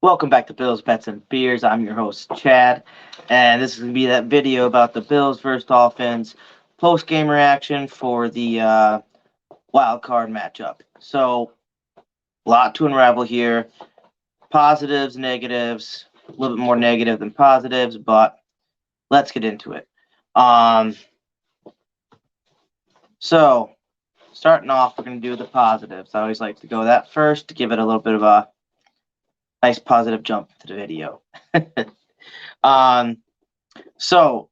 Welcome back to Bills, Bets, and Beers. I'm your host, Chad, and this is going to be that video about the Bills versus Dolphins post-game reaction for the wild card matchup. So, a lot to unravel here. Positives, negatives, a little bit more negative than positives, but let's get into it. Um, so, starting off, we're going to do the positives. I always like to go that first to give it a little bit of a nice positive jump to the video. um, so,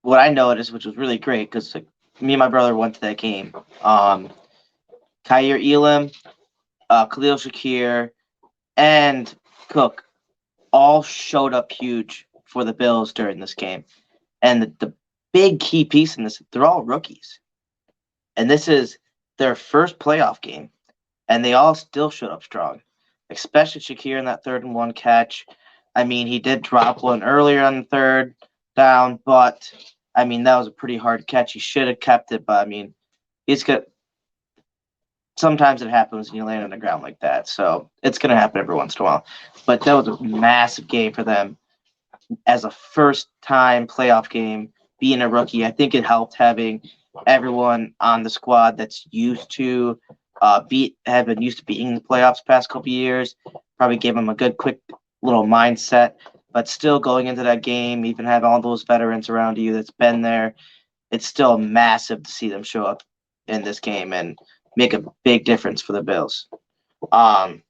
what I noticed, which was really great, because like, me and my brother went to that game. Kyer Elam, Khalil Shakir, and Cook all showed up huge for the Bills during this game. And the big key piece in this, they're all rookies. And this is their first playoff game. And they all still showed up strong, especially Shakir in that 3rd-and-1 catch. I mean, he did drop one earlier on the third down, but I mean, that was a pretty hard catch. He should have kept it, but I mean, he's got sometimes it happens when you land on the ground like that. So it's going to happen every once in a while. But that was a massive game for them as a first time playoff game. Being a rookie, I think it helped having everyone on the squad that's used to have been used to being in the playoffs the past couple years. Probably gave them a good, quick little mindset. But still going into that game, even have all those veterans around you that's been there, it's still massive to see them show up in this game and make a big difference for the Bills. Um,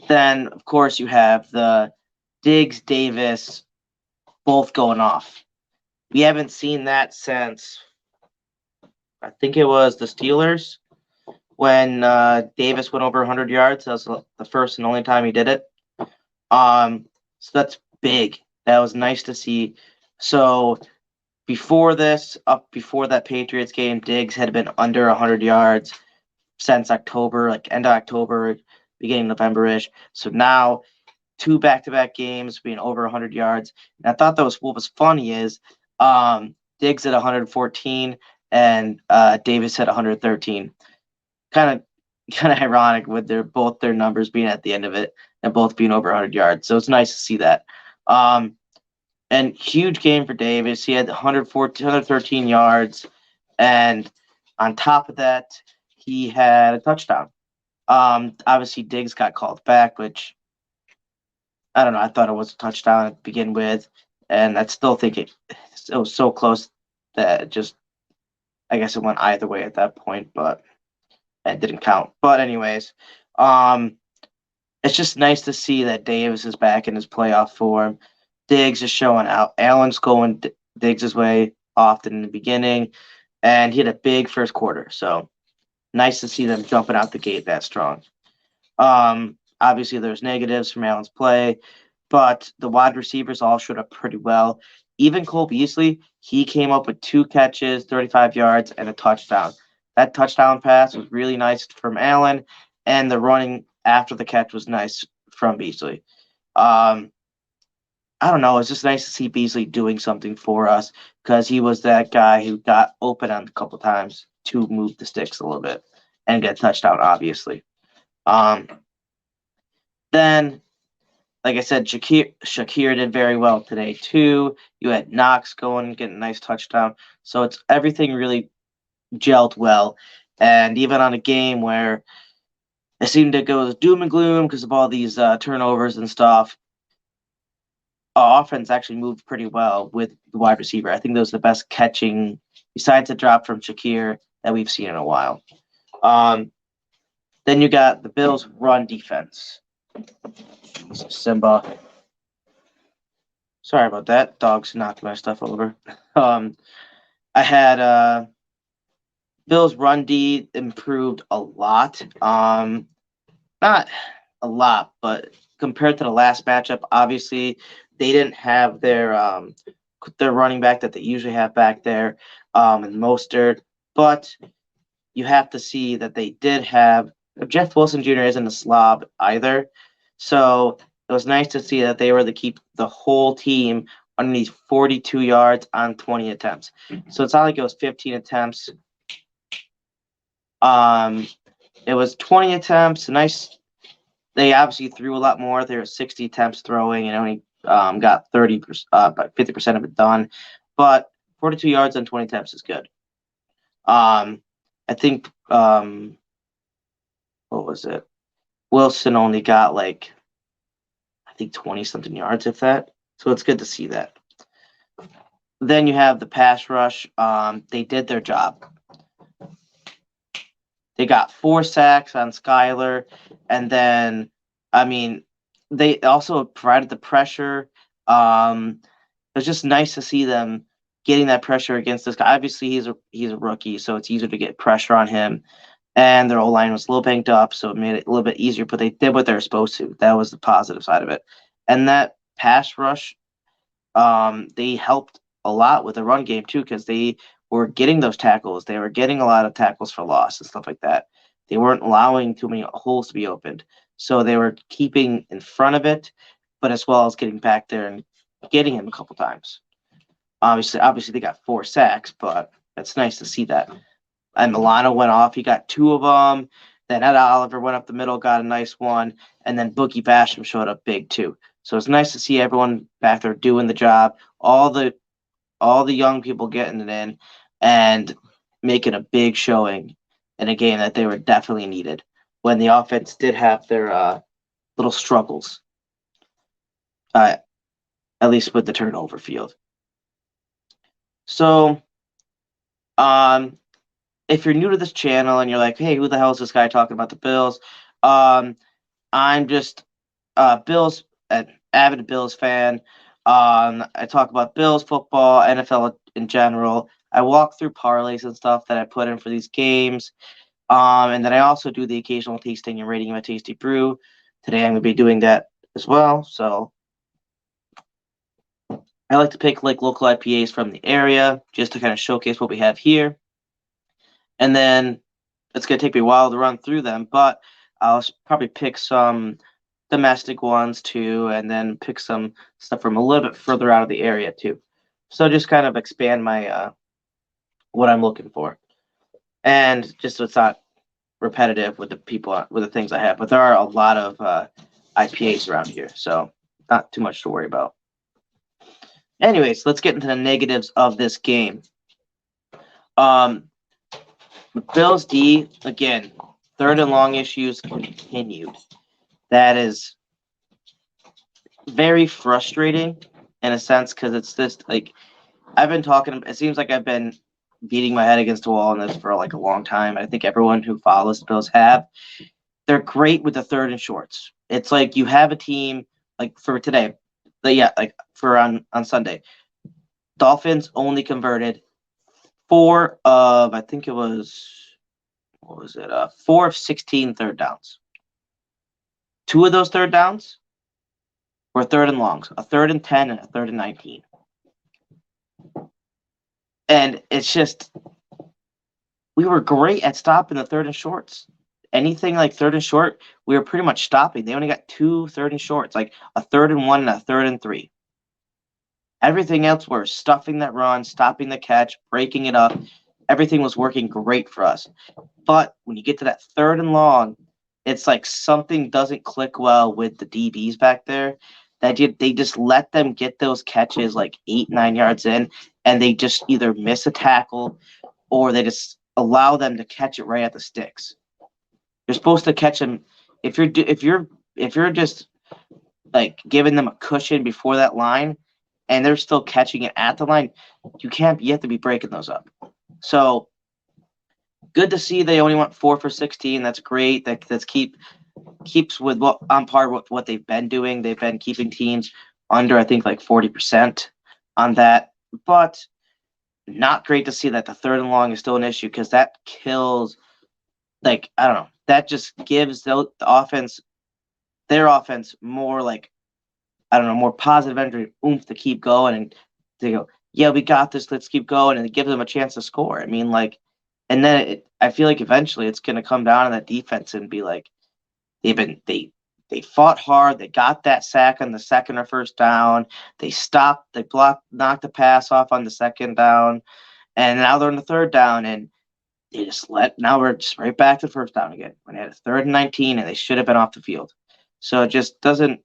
then, of course, you have the Diggs Davis both going off. We haven't seen that since I think it was the Steelers when Davis went over 100 yards. That was the first and only time he did it. So that's big. That was nice to see. So before this, up before that Patriots game, Diggs had been under 100 yards since October, like end of October, beginning November-ish. So now 2 back-to-back games being over 100 yards. And I thought that was what was funny is Diggs at 114 and Davis at 113. Kind of ironic with their numbers being at the end of it and both being over 100 yards. So it's nice to see that. And huge game for Davis. He had 113 yards, and on top of that, he had a touchdown. Obviously, Diggs got called back, which I don't know. I thought it was a touchdown to begin with, and I still think it was so close that I guess it went either way at that point, but it didn't count. But anyways, um, it's just nice to see that Davis is back in his playoff form. Diggs is showing out. Allen's going Diggs' way often in the beginning, and he had a big first quarter. So nice to see them jumping out the gate that strong. Obviously, there's negatives from Allen's play, but the wide receivers all showed up pretty well. Even Cole Beasley, he came up with 2 catches, 35 yards, and a touchdown. That touchdown pass was really nice from Allen, and the running after the catch was nice from Beasley. Um, I don't know. It's just nice to see Beasley doing something for us because he was that guy who got open on a couple times to move the sticks a little bit and get a touchdown, obviously. Um, then, like I said, Shakir did very well today too. You had Knox going, getting a nice touchdown. So it's everything really gelled well. And even on a game where it seemed to go doom and gloom because of all these turnovers and stuff, our offense actually moved pretty well with the wide receiver. I think that was the best catching, besides a drop from Shakir, that we've seen in a while. Um, then you got the Bills' run defense. Simba. Sorry about that. Dogs knocked my stuff over. I had Bills' run D improved a lot. Not a lot, but compared to the last matchup, obviously they didn't have their running back that they usually have back there, and Mostert. But you have to see that they did have Jeff Wilson Jr. isn't a slob either, so it was nice to see that they were to keep the whole team underneath 42 yards on 20 attempts. So it's not like it was 15 attempts. Um, it was 20 attempts, nice They obviously threw a lot more. There were 60 attempts throwing and only got 30%, about 50% of it done. But 42 yards on 20 attempts is good. I think what was it? Wilson only got like I think 20 something yards, if that. So it's good to see that. Then you have the pass rush. They did their job. They got 4 sacks on Skyler, and then I mean they also provided the pressure. It was just nice to see them getting that pressure against this guy. Obviously, he's a rookie, so it's easier to get pressure on him. And their O-line was a little banged up, so it made it a little bit easier. But they did what they were supposed to. That was the positive side of it. And that pass rush, they helped a lot with the run game too, because they were getting those tackles. They were getting a lot of tackles for loss and stuff like that. They weren't allowing too many holes to be opened, so they were keeping in front of it, but as well as getting back there and getting him a couple times. Obviously, they got 4 sacks, but it's nice to see that. And Milano went off. He got 2 of them. Then Ed Oliver went up the middle, got a nice one. And then Boogie Basham showed up big too. So it's nice to see everyone back there doing the job. All the young people getting it in and making a big showing in a game that they were definitely needed when the offense did have their little struggles, at least with the turnover field. So, if you're new to this channel and you're like, hey, who the hell is this guy talking about the Bills? I'm just Bills, an avid Bills fan. I talk about Bills football, NFL in general. I walk through parlays and stuff that I put in for these games. And then I also do the occasional tasting and rating of a tasty brew. Today I'm going to be doing that as well. So I like to pick like local IPAs from the area just to kind of showcase what we have here. And then it's going to take me a while to run through them, but I'll probably pick some domestic ones too, and then pick some stuff from a little bit further out of the area too. So just kind of expand my what I'm looking for, and just so it's not repetitive with the things I have. But there are a lot of IPAs around here, so not too much to worry about. Anyways, let's get into the negatives of this game. Bills D, again, 3rd and long issues continued. That is very frustrating in a sense because it's just like I've been talking. It seems like I've been beating my head against the wall on this for like a long time. I think everyone who follows the Bills have. They're great with the 3rd and shorts. It's like you have a team like for today, but yeah, like for on Sunday, Dolphins only converted 4 of I think it was what was it? 4 of 16 third downs. 2 of those third downs were 3rd and longs, a 3rd and 10 and a 3rd and 19. And it's just we were great at stopping the 3rd and shorts. Anything like 3rd and short, we were pretty much stopping. They only got 2 3rd and shorts, like a 3rd and 1 and a 3rd and 3. Everything else were stuffing that run, stopping the catch, breaking it up. Everything was working great for us. But when you get to that 3rd and long, it's like something doesn't click well with the DBs back there. They just let them get those catches like 8-9 yards in, and they just either miss a tackle or they just allow them to catch it right at the sticks. You're supposed to catch them if you're just like giving them a cushion before that line, and they're still catching it at the line. You have to be breaking those up. So good to see they only went 4 for 16. That's great. That's keeps with what on par with what they've been doing. They've been keeping teams under, I think, like 40% on that. But not great to see that the 3rd and long is still an issue because that kills, like, I don't know. That just gives the offense, their offense, more like, I don't know, more positive energy, oomph to keep going. And they go, yeah, we got this. Let's keep going. And it gives them a chance to score. I mean, like, and then I feel like eventually it's going to come down on that defense and be like, they fought hard. They got that sack on the 2nd or 1st down. They stopped. They knocked the pass off on the 2nd down, and now they're in the 3rd down, and they just now we're just right back to 1st down again when they had a 3rd and 19, and they should have been off the field. So it just doesn't.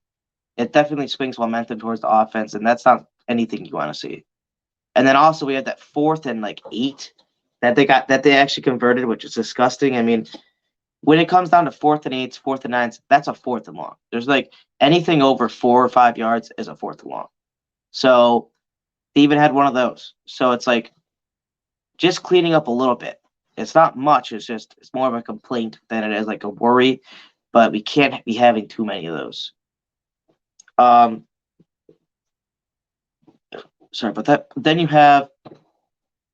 It definitely swings momentum towards the offense, and that's not anything you want to see. And then also we had that 4th and 8 that they actually converted, which is disgusting. I mean, when it comes down to 4th and 8s, 4th and 9s, that's a 4th and long. There's like anything over 4 or 5 yards is a 4th and long. So they even had one of those. So it's like just cleaning up a little bit. It's not much. It's more of a complaint than it is like a worry. But we can't be having too many of those. Um, sorry about that. Then you have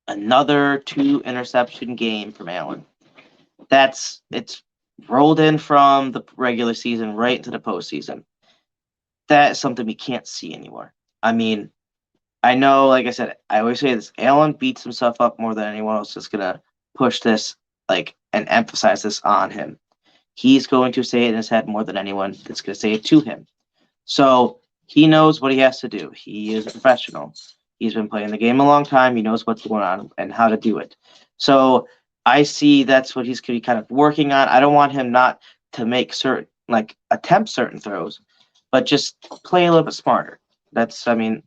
another 2 interception game from Allen. It's rolled in from the regular season right into the postseason. That is something we can't see anymore. I mean, I know, like I said, I always say this: Allen beats himself up more than anyone else is gonna push this and emphasize this on him. He's going to say it in his head more than anyone that's gonna say it to him. So he knows what he has to do. He is a professional. He's been playing the game a long time. He knows what's going on and how to do it. So I see that's what he's going to be kind of working on. I don't want him not to make certain, attempt certain throws, but just play a little bit smarter. I mean,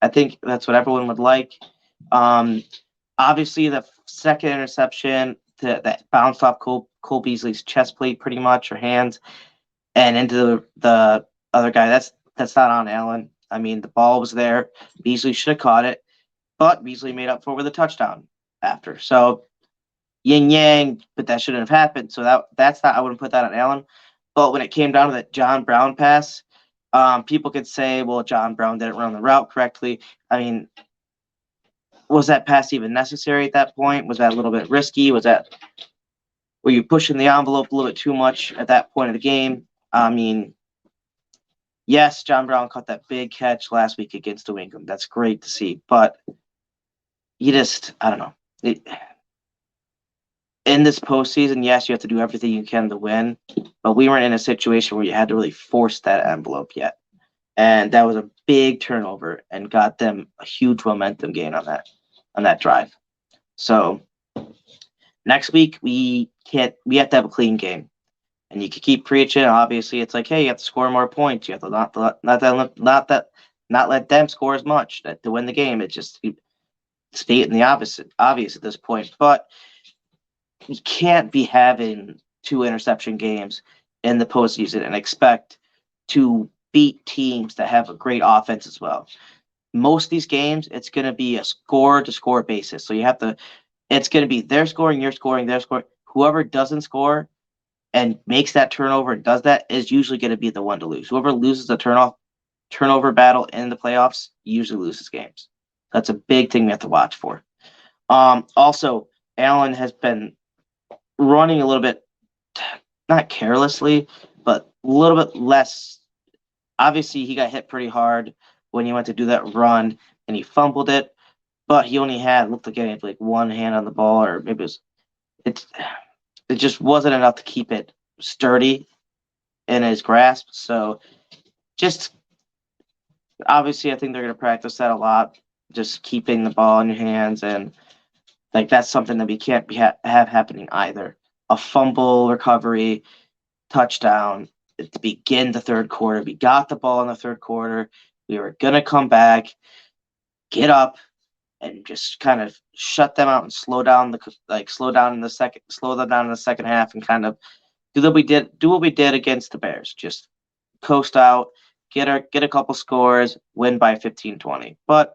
I think that's what everyone would like. Um, Obviously, the second interception that bounced off Cole Beasley's chest plate pretty much, or hands, and into the other guy. That's not on Allen. I mean, the ball was there. Beasley should have caught it, but Beasley made up for it with a touchdown after. So yin yang, but that shouldn't have happened. So that's not. I wouldn't put that on Allen. But when it came down to that John Brown pass, people could say, well, John Brown didn't run the route correctly. I mean, was that pass even necessary at that point? Was that a little bit risky? Were you pushing the envelope a little bit too much at that point of the game? I mean, yes, John Brown caught that big catch last week against New England. That's great to see. But I don't know. In this postseason, yes, you have to do everything you can to win. But we weren't in a situation where you had to really force that envelope yet. And that was a big turnover and got them a huge momentum gain on that drive. So next week we have to have a clean game. And you can keep preaching. Obviously, it's like, hey, you have to score more points. You have to not let them score as much to win the game. It's just stating the obvious at this point. But you can't be having 2 interception games in the postseason and expect to beat teams that have a great offense as well. Most of these games, it's going to be a score-to-score basis. So it's going to be they're scoring, you're scoring, they're scoring. Whoever doesn't score and makes that turnover and does that is usually going to be the one to lose. Whoever loses the turnover battle in the playoffs usually loses games. That's a big thing we have to watch for. Also, Allen has been running a little bit, not carelessly, but a little bit less. Obviously, he got hit pretty hard when he went to do that run, and he fumbled it. But he only looked like he had like one hand on the ball, or maybe it just wasn't enough to keep it sturdy in his grasp. So just obviously, I think they're going to practice that a lot, just keeping the ball in your hands. And that's something that we can't have happening either. A fumble recovery, touchdown to begin the third quarter. We got the ball in the third quarter. We were going to come back, get up, and just kind of shut them out and slow them down in the second half, and kind of do what we did against the Bears. Just coast out, get a couple scores, win by 15-20. But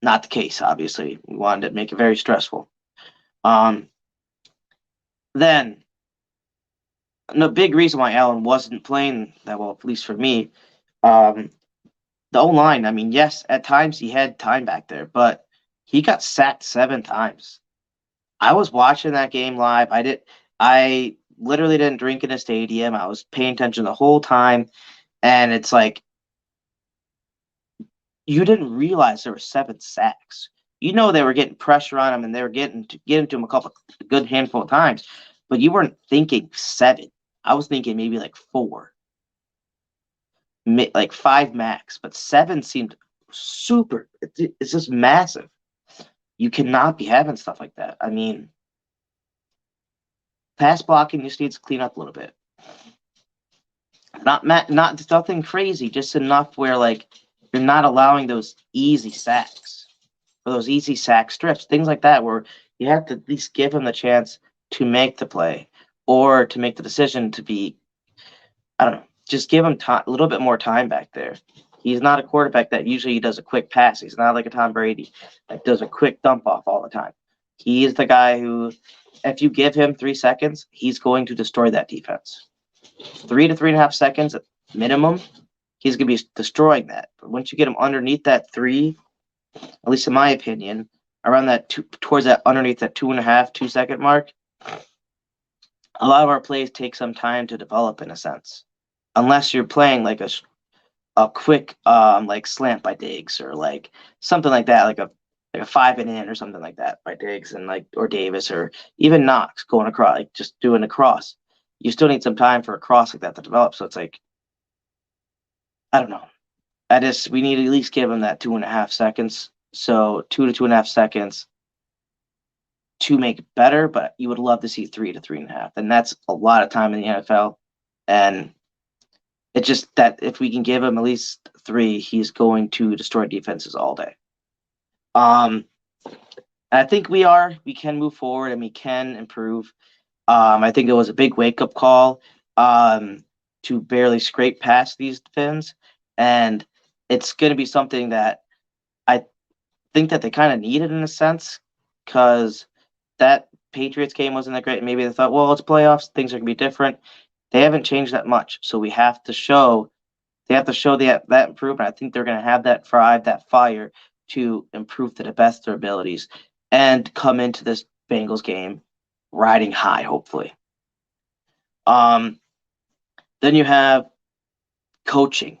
not the case, obviously. We wanted to make it very stressful. Then the big reason why Allen wasn't playing that well, at least for me, the O-line. I mean, yes, at times he had time back there, but he got sacked 7 times. I was watching that game live. I literally didn't drink in a stadium. I was paying attention the whole time, and it's like you didn't realize there were 7 sacks. You know they were getting pressure on him, and they were getting to him a good handful of times, but you weren't thinking 7. I was thinking maybe like 4, like 5 max, but 7 seemed super. It's just massive. You cannot be having stuff like that. I mean, pass blocking just needs to clean up a little bit. Not nothing crazy, just enough where like you're not allowing those easy sacks or those easy sack strips, things like that, where you have to at least give him the chance to make the play or to make the decision to be, I don't know, just give him a little bit more time back there. He's not a quarterback that usually does a quick pass. He's not like a Tom Brady that does a quick dump off all the time. He is the guy who, if you give him 3 seconds, he's going to destroy that defense. 3 to 3.5 seconds minimum, he's going to be destroying that. But once you get him underneath that 3, at least in my opinion, around that towards that underneath that 2.5, 2 second mark, a lot of our plays take some time to develop in a sense. Unless you're playing like a quick like slant by Diggs or like something like that, like a 5 and in or something like that by Diggs and like or Davis or even Knox going across, like just doing a cross. You still need some time for a cross like that to develop. So it's like, I don't know. We need to at least give him that 2.5 seconds. So 2 to 2.5 seconds to make it better, but you would love to see 3 to 3.5. And that's a lot of time in the NFL. And it's just that if we can give him at least 3, he's going to destroy defenses all day. I think we can move forward and we can improve. I think it was a big wake up call to barely scrape past these Phins, and it's going to be something that I think that they kind of needed in a sense because that Patriots game wasn't that great. Maybe they thought, well, it's playoffs, things are going to be different. They haven't changed that much, so we have to show. They have to show that improvement. I think they're going to have that drive, that fire to improve to the best of their abilities and come into this Bengals game riding high, hopefully. Then you have coaching.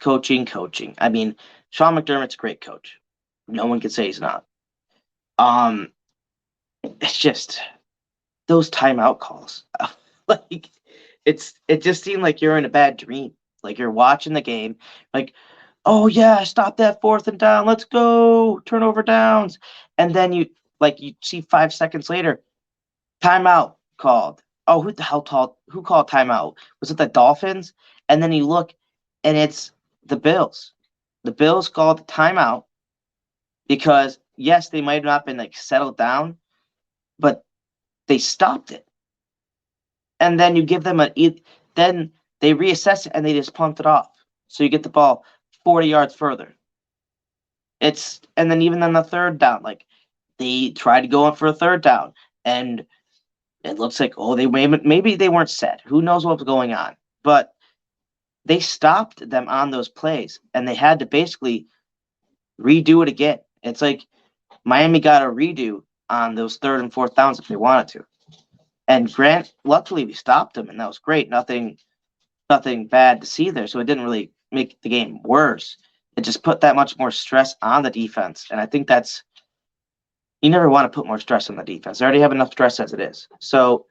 I mean, Sean McDermott's a great coach. No one can say he's not. It's just those timeout calls. Like it just seemed like you're in a bad dream. Like you're watching the game, like, oh yeah, stop that 4th and down, let's go, turnover downs. And then you see 5 seconds later, timeout called. Oh, who called timeout? Was it the Dolphins? And then you look and it's the Bills. The Bills called the timeout because yes, they might have not been like settled down, but they stopped it. And then you give them then they reassess it and they just punt it off. So you get the ball 40 yards further. And then even on the 3rd down, like they tried to go in for a 3rd down and it looks like, oh, maybe they weren't set. Who knows what was going on? But they stopped them on those plays, and they had to basically redo it again. It's like Miami got a redo on those 3rd and 4th downs if they wanted to. And luckily we stopped them, and that was great. Nothing bad to see there, so it didn't really make the game worse. It just put that much more stress on the defense, and I think you never want to put more stress on the defense. They already have enough stress as it is. So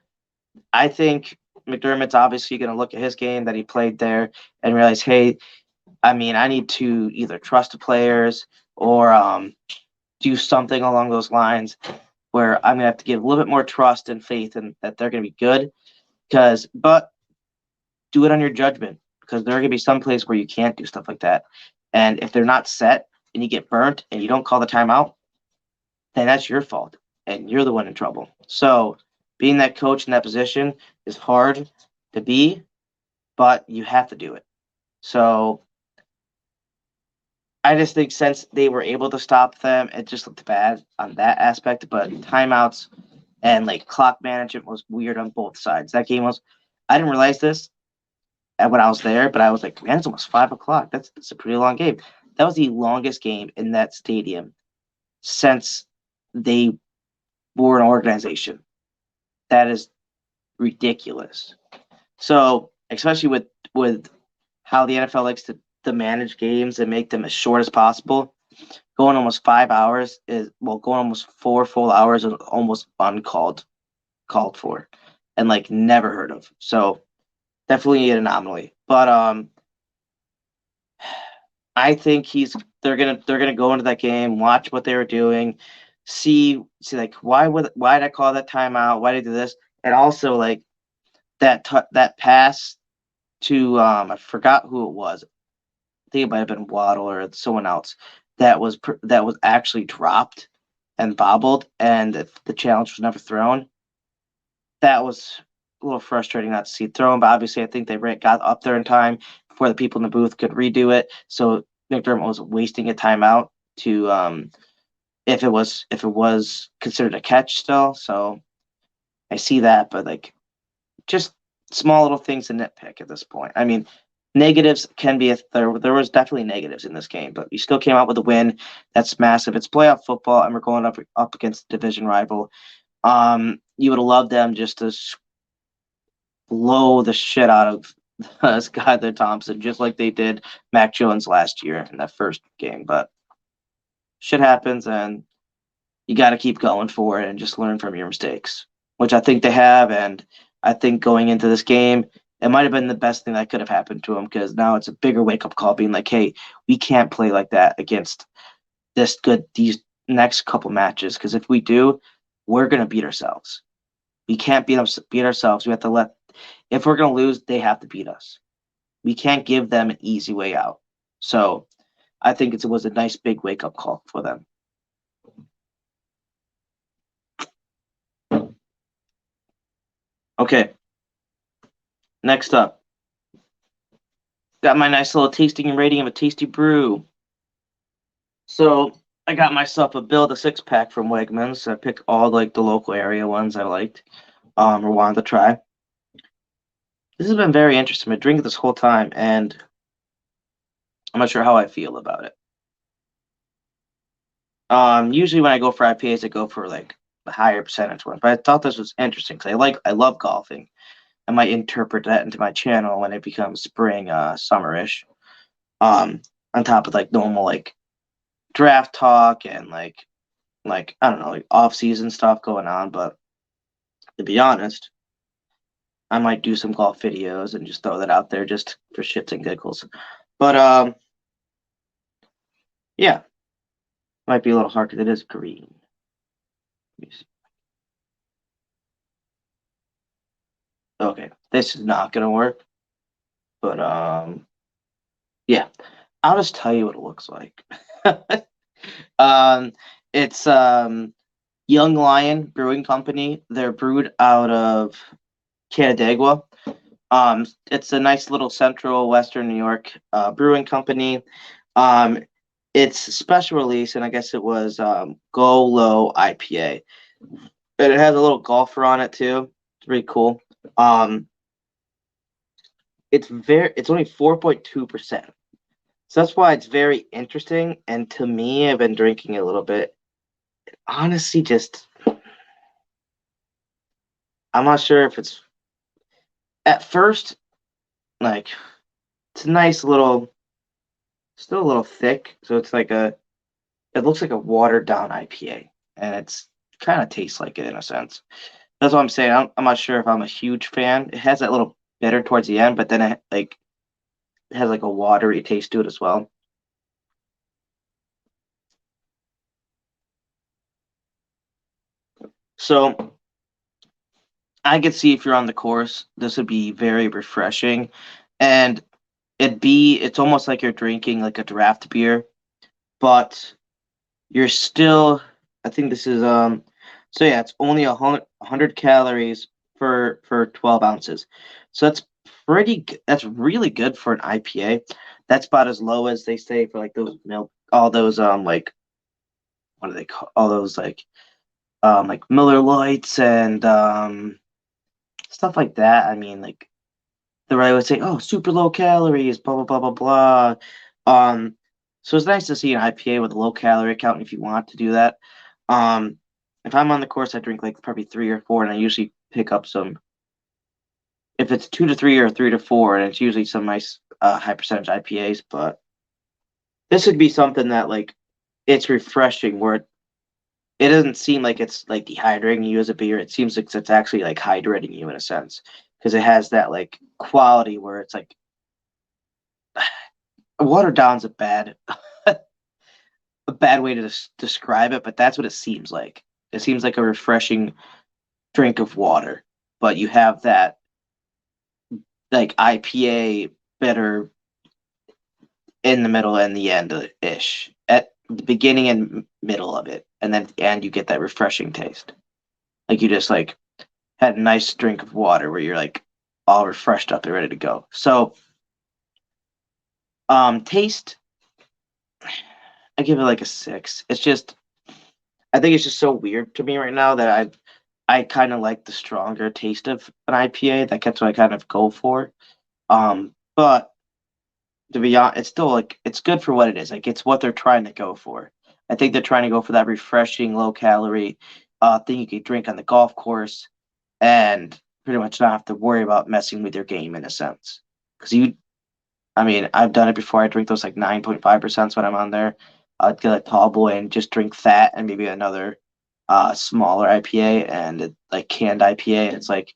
I think McDermott's obviously going to look at his game that he played there and realize, hey, I mean, I need to either trust the players or do something along those lines where I'm going to have to give a little bit more trust and faith in that they're going to be good. But do it on your judgment because there are going to be some plays where you can't do stuff like that. And if they're not set and you get burnt and you don't call the timeout, then that's your fault and you're the one in trouble. So being that coach in that position is hard to be, but you have to do it. So I just think since they were able to stop them, it just looked bad on that aspect. But timeouts and like clock management was weird on both sides. That game I didn't realize this when I was there, but I was like, man, it's almost 5 o'clock. That's a pretty long game. That was the longest game in that stadium since they were an organization. That is ridiculous. So, especially with how the NFL likes to manage games and make them as short as possible, going almost 5 hours going almost 4 full hours is almost called for, and like never heard of. So definitely an anomaly. But I think they're gonna go into that game, watch what they were doing, see like why did I call that timeout? Why did I do this? And also like that pass to I forgot who it was. I think it might have been Waddle or someone else that was actually dropped and bobbled, and the challenge was never thrown. That was a little frustrating not to see it thrown, but obviously I think they got up there in time before the people in the booth could redo it. So McDermott was wasting a timeout to if it was considered a catch still. So I see that, but like just small little things to nitpick at this point. I mean, negatives can be there was definitely negatives in this game, but we still came out with a win. That's massive. It's playoff football, and we're going up against a division rival. You would have loved them just to blow the shit out of Skylar Thompson, just like they did Mac Jones last year in that first game. But shit happens, and you got to keep going for it and just learn from your mistakes, which I think they have. And I think going into this game, it might have been the best thing that could have happened to them because now it's a bigger wake up call, being like, hey, we can't play like that against these next couple matches because if we do, we're gonna beat ourselves. We can't beat ourselves. We have to let if we're gonna lose, they have to beat us. We can't give them an easy way out. So I think it was a nice big wake up call for them. Okay, next up, got my nice little tasting and rating of a tasty brew. So I got myself a build a 6-pack from Wegmans. I picked all like the local area ones I liked, or wanted to try. This has been very interesting. I've been drinking this whole time, and I'm not sure how I feel about it. Usually when I go for IPAs, I go for like the higher percentage ones. But I thought this was interesting because I love golfing. I might interpret that into my channel when it becomes spring, summerish. On top of like normal like draft talk and like I don't know, like off season stuff going on. But to be honest, I might do some golf videos and just throw that out there just for shits and giggles. But yeah, might be a little hard because it is green. Okay, this is not gonna work. But yeah, I'll just tell you what it looks like. um, it's Young Lion Brewing Company. They're brewed out of Canandaigua. It's a nice little central Western New York brewing company. Um, it's special release, and I guess it was Go Low IPA. And it has a little golfer on it too. It's pretty cool. Um, it's only 4.2%. So that's why it's very interesting. And to me, I've been drinking it a little bit. Honestly, just I'm not sure if it's at first like it's a nice little, still a little thick. So it's like it looks like a watered down IPA, and it's kind of tastes like it in a sense. That's what I'm saying. I'm not sure if I'm a huge fan. It has that little bitter towards the end, but then it has like a watery taste to it as well. So I could see if you're on the course, this would be very refreshing, and it's almost like you're drinking like a draft beer, but you're still. I think this is so yeah, it's only 100 calories for 12 ounces, so that's really good for an IPA. That's about as low as they say for like those milk, all those like what do they call all those like Miller Lights and stuff like that. I mean, like the right would say, oh, super low calories, blah blah blah blah blah. So it's nice to see an IPA with a low calorie count if you want to do that. Um, if I'm on the course, I drink like probably 3 or 4, and I usually pick up some. If it's 2 to 3 or 3 to 4, and it's usually some nice high percentage IPAs. But this would be something that like it's refreshing, where it doesn't seem like it's like dehydrating you as a beer. It seems like it's actually like hydrating you in a sense because it has that like quality where it's like watered down's a bad way to describe it, but that's what it seems like. It seems like a refreshing drink of water, but you have that like IPA bitter in the middle and the end ish. At the beginning and middle of it, and then at the end you get that refreshing taste. Like you just like had a nice drink of water where you're like all refreshed up and ready to go. So taste, I give it like a 6. It's just I think it's just so weird to me right now that I kind of like the stronger taste of an IPA. That's what I kind of go for. But to be honest, it's still like it's good for what it is. Like it's what they're trying to go for. I think they're trying to go for that refreshing, low calorie thing you can drink on the golf course and pretty much not have to worry about messing with your game in a sense. Because I mean, I've done it before. I drink those like 9.5% when I'm on there. I'd get a tall boy and just drink that and maybe another smaller IPA and like canned IPA. And it's like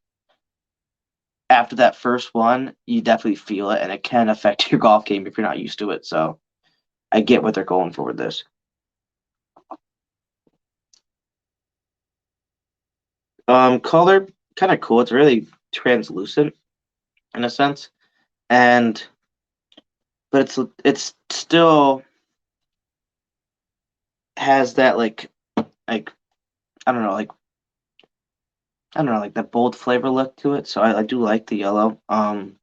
after that first one, you definitely feel it and it can affect your golf game if you're not used to it. So I get what they're going for with this. Color kind of cool. It's really translucent in a sense, and but it's still has that like I don't know like that bold flavor look to it. So I do like the yellow. I don't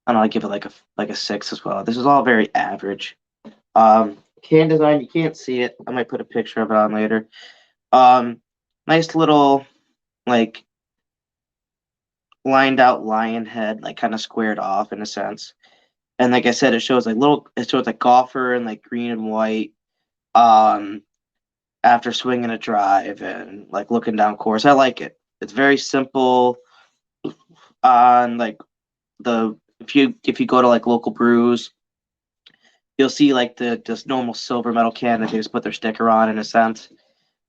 know. I give it like a 6 as well. This is all very average. Can design you can't see it. I might put a picture of it on later. Um, nice little like lined out lion head, like kind of squared off in a sense. And like I said, it shows like golfer and like green and white. Um, after swinging a drive and like looking down course, I like it. It's very simple. On like the if you go to like local brews, you'll see like the just normal silver metal can that they just put their sticker on in a sense.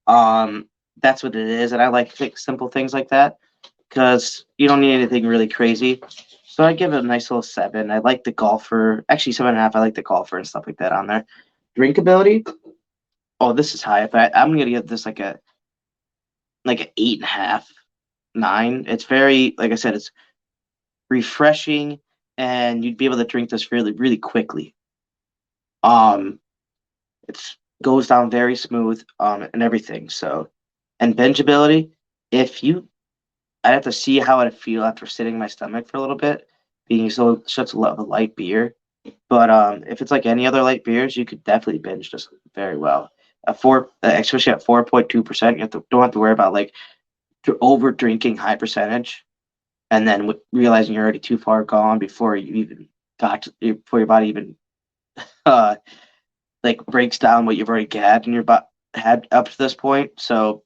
Um, that's what it is, and I like simple things like that because you don't need anything really crazy. So I give it a nice little 7. I like the golfer, actually 7.5. I like the golfer and stuff like that on there. Drinkability, oh, this is high. But I'm gonna give this like an 8.5, 9. It's very, like I said, it's refreshing, and you'd be able to drink this really, really quickly. Um, It goes down very smooth, and everything. So, and bingeability, if you, I'd have to see how I'd feel after sitting in my stomach for a little bit, being such a light beer. But if it's like any other light beers, you could definitely binge this very well. Especially at 4.2%, don't have to worry about like over drinking high percentage, and then realizing you're already too far gone before you even before your body even uh like breaks down what you've already had in your had up to this point. So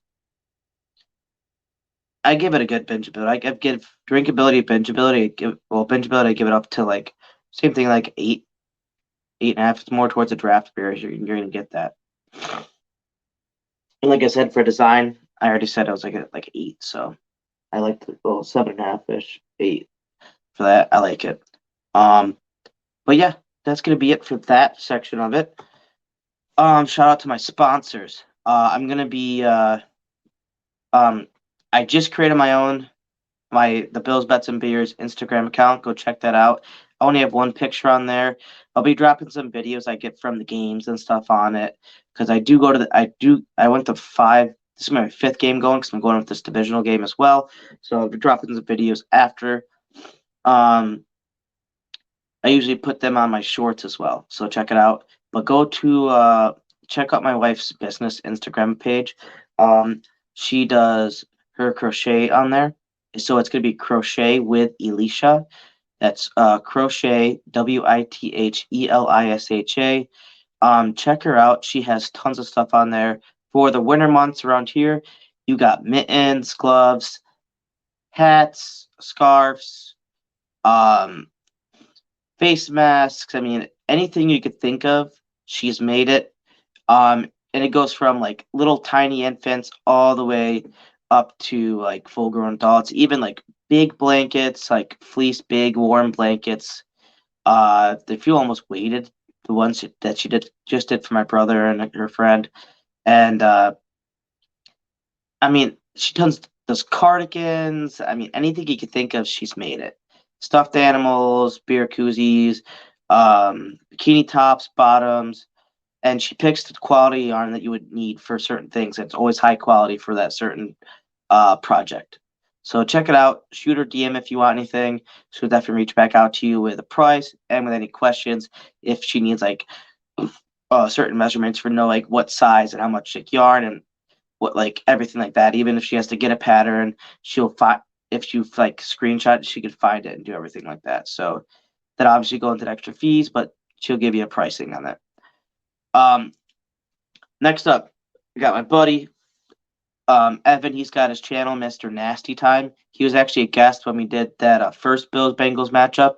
I give it a good bingeability. I give drinkability, bingeability. Bingeability. I give it up to like same thing, like 8, 8.5. It's more towards a draft beer. You're gonna get that. And like I said, for design, I already said I was like 8. So I like the little 7.5 ish, 8 for that. I like it. Um, but yeah, that's gonna be it for that section of it. Shout out to my sponsors. I'm gonna be um, I just created my own the Bills Bets and Beers Instagram account. Go check that out. I only have one picture on there. I'll be dropping some videos I get from the games and stuff on it because I do go to I went to 5. This is my 5th game going because I'm going with this divisional game as well. So I'll be dropping some videos after. Um, I usually put them on my shorts as well. So check it out. But go to check out my wife's business Instagram page. Um, she does her crochet on there. So it's gonna be crochet with Elisha. That's crochet WITHELISHA. Check her out. She has tons of stuff on there for the winter months around here. You got mittens, gloves, hats, scarves, um, face masks. I mean, anything you could think of, she's made it. And it goes from like little tiny infants all the way up to like full grown adults, even like big blankets, like fleece, big warm blankets. They feel almost weighted. The ones that she did for my brother and her friend, and I mean, she does cardigans. I mean, anything you could think of, she's made it. stuffed animals, beer koozies, bikini tops, bottoms, and she picks the quality yarn that you would need for certain things. It's always high quality for that certain project. So check it out. Shoot her DM if you want anything. She'll definitely reach back out to you with a price and with any questions if she needs like certain measurements for know like what size and how much like yarn and what like everything like that. Even if she has to get a pattern, she'll find if you like screenshot, she could find it and do everything like that. So that obviously go into extra fees, but she'll give you a pricing on that. Um, Next up, I got my buddy Evan. He's got his channel, Mr. Nasty Time. He was actually a guest when we did that first Bills Bengals matchup.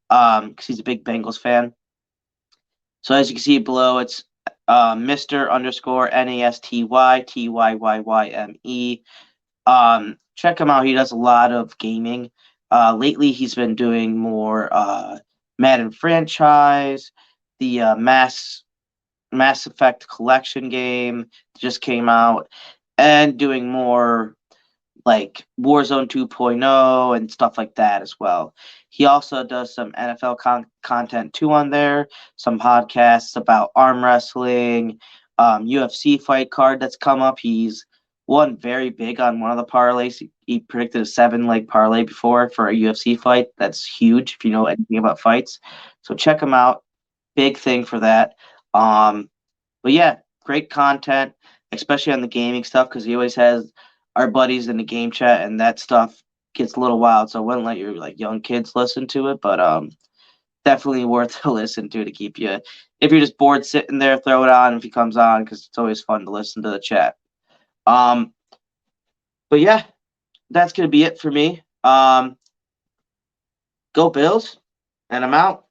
Because he's a big Bengals fan. So as you can see below, it's Mr. underscore NASTY TYYYYME. Check him out. He does a lot of gaming. Lately, he's been doing more Madden franchise, the Mass Effect collection game just came out, and doing more like Warzone 2.0 and stuff like that as well. He also does some NFL content too on there, some podcasts about arm wrestling, UFC fight card that's come up. He's won very big on one of the parlays. He predicted a 7-leg parlay before for a UFC fight. That's huge if you know anything about fights. So check him out. Big thing for that. But yeah, great content, especially on the gaming stuff because he always has our buddies in the game chat, and that stuff gets a little wild. So I wouldn't let your like young kids listen to it, but definitely worth to listen to keep you. If you're just bored sitting there, throw it on if he comes on because it's always fun to listen to the chat. Um, but yeah, that's gonna be it for me. Go Bills, and I'm out.